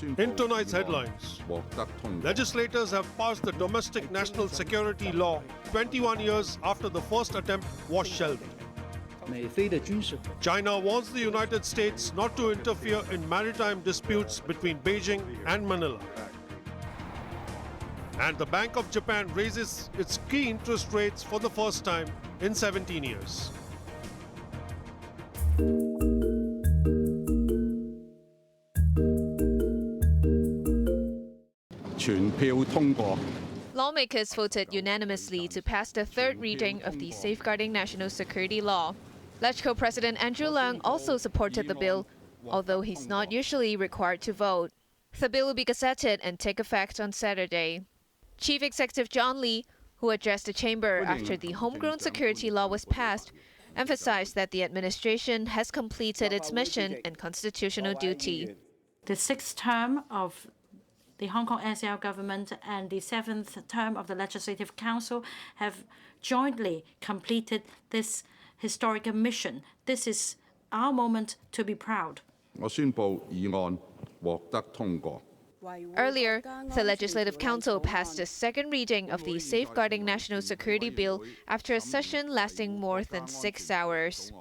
In tonight's headlines, legislators have passed the Domestic National Security Law 21 years after the first attempt was shelved. China warns the United States not to interfere in maritime disputes between Beijing and Manila. And the Bank of Japan raises its key interest rates for the first time in 17 years. Lawmakers voted unanimously to pass the third reading of the Safeguarding National Security Law. LegCo President Andrew Leung also supported the bill, although he's not usually required to vote. The bill will be gazetted and take effect on Saturday. Chief Executive John Lee, who addressed the chamber after the Homegrown security law was passed, emphasized that the administration has completed its mission and constitutional duty. The sixth term of the Hong Kong SAR government and the seventh term of the Legislative Council have jointly completed this historic mission. This is our moment to be proud. Earlier, the Legislative Council passed the second reading of the Safeguarding National Security Bill after a session lasting more than 6 hours.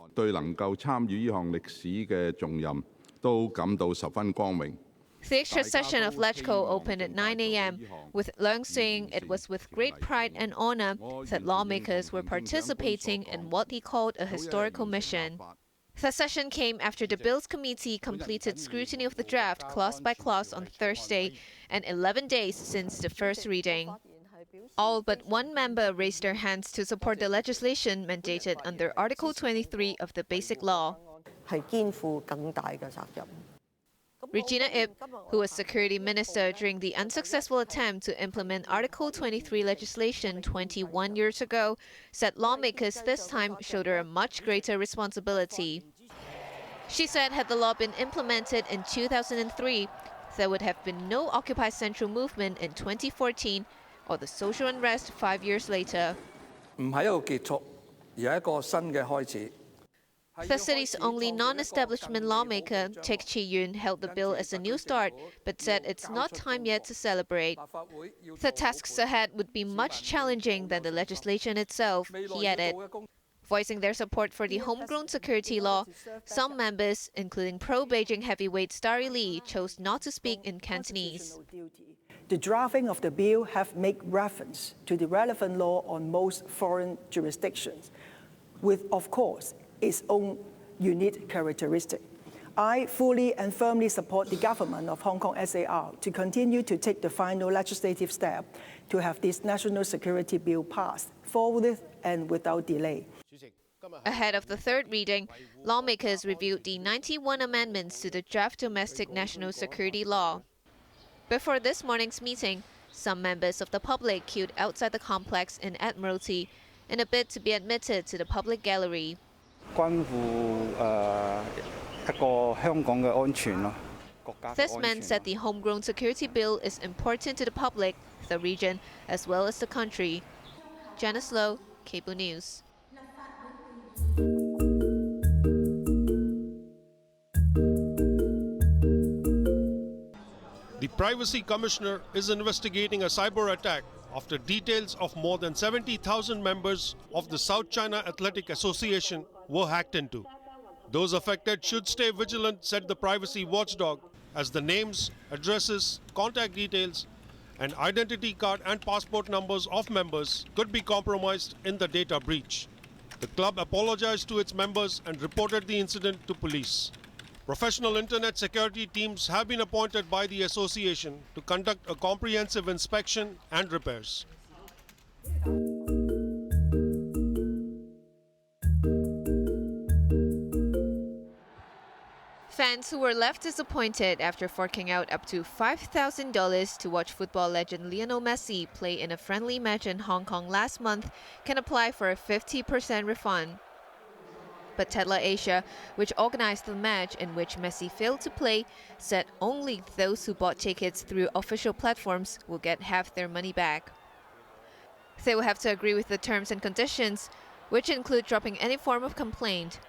The extra session of LegCo opened at 9 a.m., with Leung saying it was with great pride and honor that lawmakers were participating in what he called a historical mission. The session came after the Bills Committee completed scrutiny of the draft clause by clause on Thursday and 11 days since the first reading. All but one member raised their hands to support the legislation mandated under Article 23 of the Basic Law. Regina Ip, who was Security Minister during the unsuccessful attempt to implement Article 23 legislation 21 years ago, said lawmakers this time shoulder a much greater responsibility. She said had the law been implemented in 2003, there would have been no Occupy Central movement in 2014 or the social unrest 5 years later. The city's only non-establishment lawmaker, Teck Chi-yun, hailed the bill as a new start, but said it's not time yet to celebrate. The tasks ahead would be much challenging than the legislation itself, he added. Voicing their support for the homegrown security law, some members, including pro-Beijing heavyweight Starry Lee, chose not to speak in Cantonese. The drafting of the bill have made reference to the relevant law on most foreign jurisdictions, with, of course, its own unique characteristic. I fully and firmly support the government of Hong Kong SAR to continue to take the final legislative step to have this national security bill passed forward and without delay. Ahead of the third reading, lawmakers reviewed the 91 amendments to the draft Domestic National Security Law. Before this morning's meeting, some members of the public queued outside the complex in Admiralty in a bid to be admitted to the public gallery. This man said the homegrown security bill is important to the public, the region, as well as the country. Janice Low, Cable News. The Privacy Commissioner is investigating a cyber attack after details of more than 70,000 members of the South China Athletic Association were hacked into. Those affected should stay vigilant, said the privacy watchdog, as the names, addresses, contact details, and identity card and passport numbers of members could be compromised in the data breach. The club apologized to its members and reported the incident to police. Professional internet security teams have been appointed by the association to conduct a comprehensive inspection and repairs. Fans who were left disappointed after forking out up to $5,000 to watch football legend Lionel Messi play in a friendly match in Hong Kong last month can apply for a 50% refund. But Tatler Asia, which organized the match in which Messi failed to play, said only those who bought tickets through official platforms will get half their money back. They will have to agree with the terms and conditions, which include dropping any form of complaint.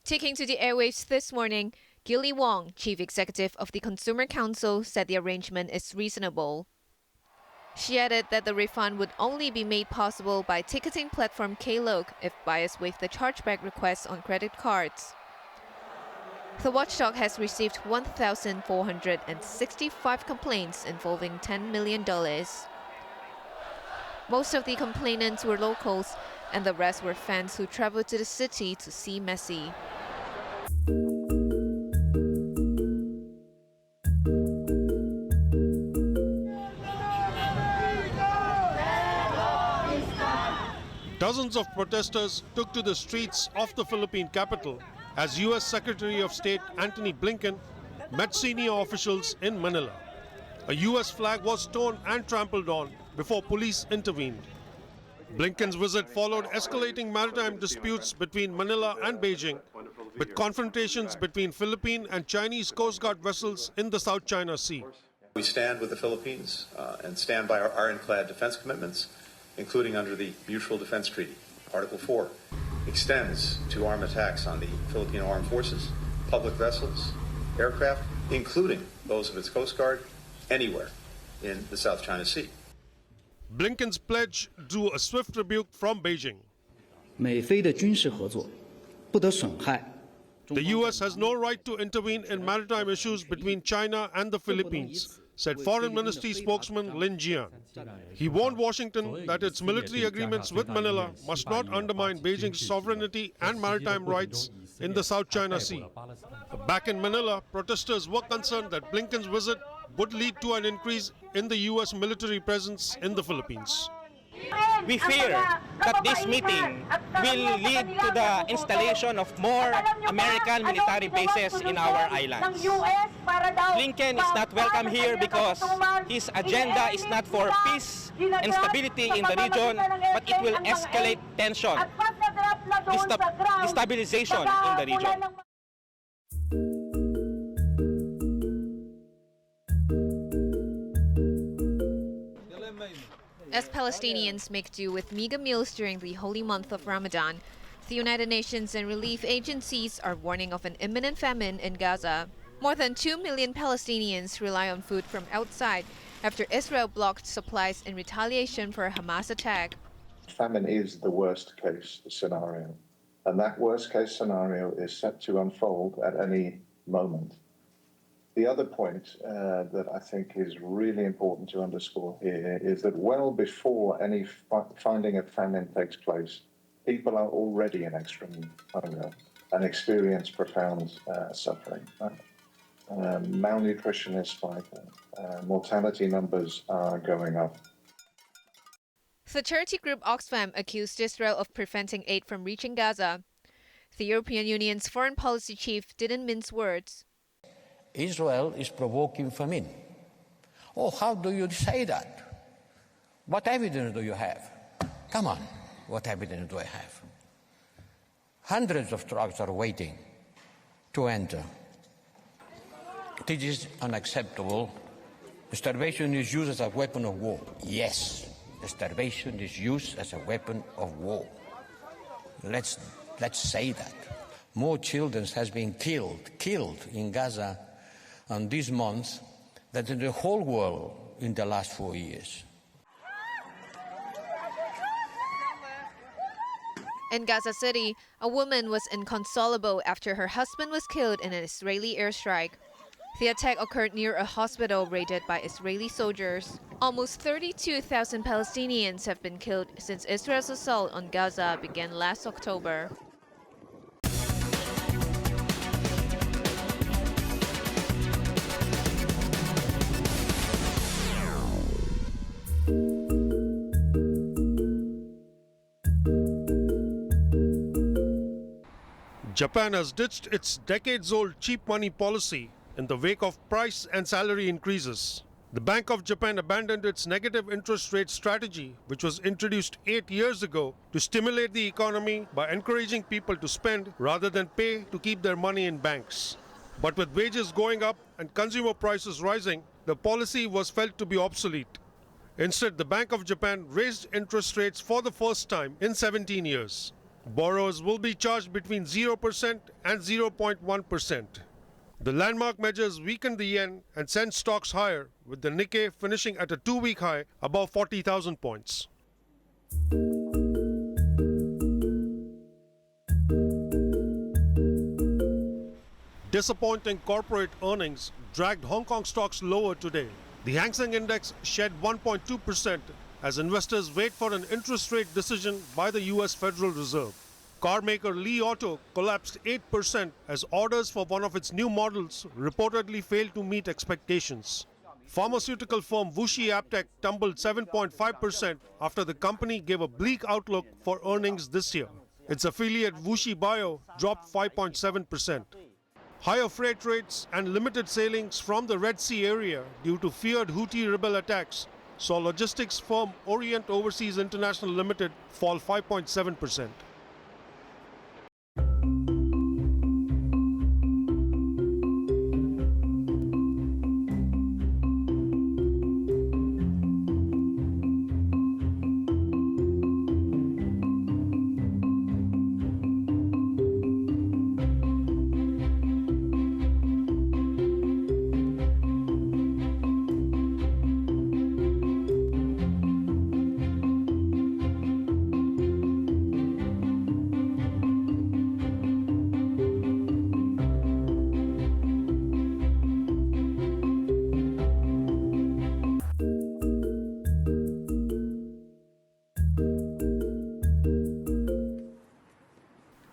Taking to the airwaves this morning, Gilly Wong, chief executive of the Consumer Council, said the arrangement is reasonable. She added that the refund would only be made possible by ticketing platform Klook if buyers waive the chargeback requests on credit cards. The watchdog has received 1,465 complaints involving $10 million. Most of the complainants were locals, and the rest were fans who traveled to the city to see Messi. Dozens of protesters took to the streets of the Philippine capital as U.S. Secretary of State Antony Blinken met senior officials in Manila. A U.S. flag was torn and trampled on before police intervened. Blinken's visit followed escalating maritime disputes between Manila and Beijing, with confrontations between Philippine and Chinese Coast Guard vessels in the South China Sea. We stand with the Philippines and stand by our ironclad defense commitments, including under the Mutual Defense Treaty. Article 4 extends to armed attacks on the Filipino Armed Forces, public vessels, aircraft, including those of its Coast Guard, anywhere in the South China Sea. Blinken's pledge drew a swift rebuke from Beijing. 美菲的军事合作不得损害 The U.S. has no right to intervene in maritime issues between China and the Philippines, said Foreign Ministry spokesman Lin Jian. He warned Washington that its military agreements with Manila must not undermine Beijing's sovereignty and maritime rights in the South China Sea. Back in Manila, protesters were concerned that Blinken's visit would lead to an increase in the U.S. military presence in the Philippines. We fear that this meeting will lead to the installation of more American military bases in our islands. Blinken is not welcome here because his agenda is not for peace and stability in the region, but it will escalate tension, destabilization in the region. As Palestinians make do with meager meals during the holy month of Ramadan, the United Nations and relief agencies are warning of an imminent famine in Gaza. More than 2 million Palestinians rely on food from outside after Israel blocked supplies in retaliation for a Hamas attack. Famine is the worst case scenario, and that worst case scenario is set to unfold at any moment. The other point that I think is really important to underscore here is that well before any finding of famine takes place, people are already in extreme hunger and experience profound suffering. Malnutrition is spiking. Mortality numbers are going up. The charity group Oxfam accused Israel of preventing aid from reaching Gaza. The European Union's foreign policy chief didn't mince words. Israel is provoking famine. Oh, how do you say that? What evidence do you have? Come on, what evidence do I have? Hundreds of trucks are waiting to enter. This is unacceptable. Starvation is used as a weapon of war. Yes, starvation is used as a weapon of war. Let's say that. More children has been killed in Gaza on this month than in the whole world in the last 4 years. In Gaza City, a woman was inconsolable after her husband was killed in an Israeli airstrike. The attack occurred near a hospital raided by Israeli soldiers. Almost 32,000 Palestinians have been killed since Israel's assault on Gaza began last October. Japan has ditched its decades-old cheap money policy in the wake of price and salary increases. The Bank of Japan abandoned its negative interest rate strategy, which was introduced 8 years ago to stimulate the economy by encouraging people to spend rather than pay to keep their money in banks. But with wages going up and consumer prices rising, the policy was felt to be obsolete. Instead, the Bank of Japan raised interest rates for the first time in 17 years. Borrowers will be charged between 0% and 0.1%. The landmark measures weakened the yen and sent stocks higher, with the Nikkei finishing at a 2-week high above 40,000 points. Disappointing corporate earnings dragged Hong Kong stocks lower today. The Hang Seng Index shed 1.2% as investors wait for an interest rate decision by the US Federal Reserve. Car maker Li Auto collapsed 8% as orders for one of its new models reportedly failed to meet expectations. Pharmaceutical firm Wuxi AppTec tumbled 7.5% after the company gave a bleak outlook for earnings this year. Its affiliate Wuxi Bio dropped 5.7%. Higher freight rates and limited sailings from the Red Sea area due to feared Houthi rebel attacks saw logistics firm Orient Overseas International Limited fall 5.7%.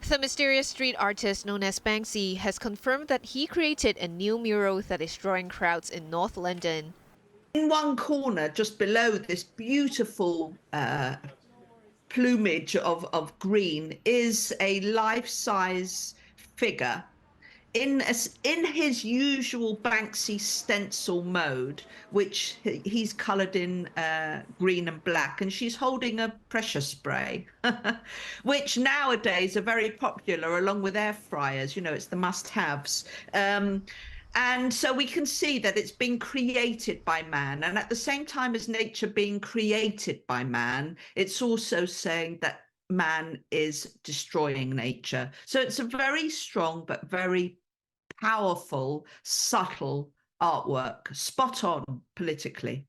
The mysterious street artist known as Banksy has confirmed that he created a new mural that is drawing crowds in North London. In one corner, just below this beautiful plumage of green, is a life-size figure in his usual Banksy stencil mode, which he's coloured in green and black, and she's holding a pressure spray, which nowadays are very popular along with air fryers. You know, it's the must-haves. And so we can see that it's been created by man. And at the same time as nature being created by man, it's also saying that man is destroying nature. So it's a very strong but very powerful, subtle artwork, spot on politically.